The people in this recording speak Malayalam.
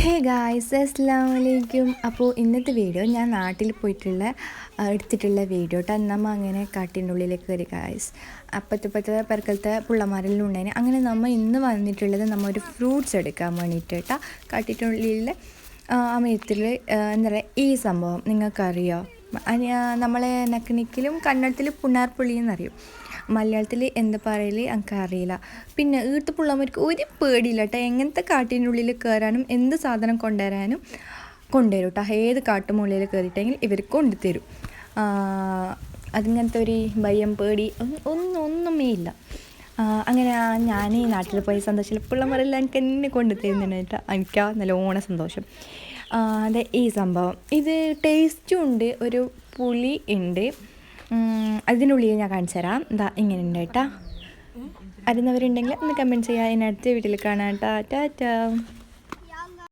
ഹേ ഗായ്സ് അസ്സലാമു അലൈക്കും. അപ്പോൾ ഇന്നത്തെ വീഡിയോ ഞാൻ നാട്ടിൽ പോയിട്ടുള്ള എടുത്തിട്ടുള്ള വീഡിയോ കേട്ടോ. നമ്മൾ അങ്ങനെ കാട്ടിൻ്റെ ഉള്ളിലേക്ക് കയറി ഗായ്സ്. അപ്പത്തെ പെരക്കലത്തെ പുള്ളമാരെല്ലാം അങ്ങനെ നമ്മൾ ഇന്ന് വന്നിട്ടുള്ളത് നമ്മൾ ഒരു ഫ്രൂട്ട്സ് എടുക്കാൻ വേണ്ടിയിട്ട് കേട്ടോ. കാട്ടിൻ്റെ അമയത്തിൽ എന്താ പറയുക, ഈ സംഭവം നിങ്ങൾക്കറിയോ? നമ്മളെ നക്കിണിക്കിലും കന്നഡത്തിൽ പുണ്ണാർപ്പുള്ളി എന്നറിയും, മലയാളത്തിൽ എന്താ പറയൽ എനിക്കറിയില്ല. പിന്നെ ഈർത്ത് പുള്ളമാർക്ക് ഒരു പേടിയില്ല കേട്ടോ. എങ്ങനത്തെ കാട്ടിൻ്റെ ഉള്ളിൽ കയറാനും എന്ത് സാധനം കൊണ്ടുവരാനും കൊണ്ടുവരും കേട്ടോ. ഏത് കാട്ടുമുള്ളിൽ കയറിയിട്ടെങ്കിൽ ഇവർ കൊണ്ടുതരും. അതിങ്ങനത്തെ ഒരു ഭയം പേടി ഒന്നുമേ ഇല്ല. അങ്ങനെ ഞാൻ ഈ നാട്ടിൽ പോയ സന്തോഷത്തിൽ പിള്ളമാരെല്ലാം എനിക്ക് എന്നെ കൊണ്ടു തരുന്നുണ്ട് കേട്ടോ. എനിക്കാ നല്ലോണം സന്തോഷം. അതെ, ഈ സംഭവം ഇത് ടേസ്റ്റും ഉണ്ട്, ഒരു പുളി ഉണ്ട്. അതിനുള്ളിൽ ഞാൻ കാണിച്ചു തരാം. ഇതാ ഇങ്ങനെ ഉണ്ട് കേട്ടോ. അറിയുന്നവരുണ്ടെങ്കിൽ ഒന്ന് കമൻറ്റ് ചെയ്യുക. അതിനടുത്ത വീട്ടിൽ കാണാം കേട്ടോ. ടാറ്റാ.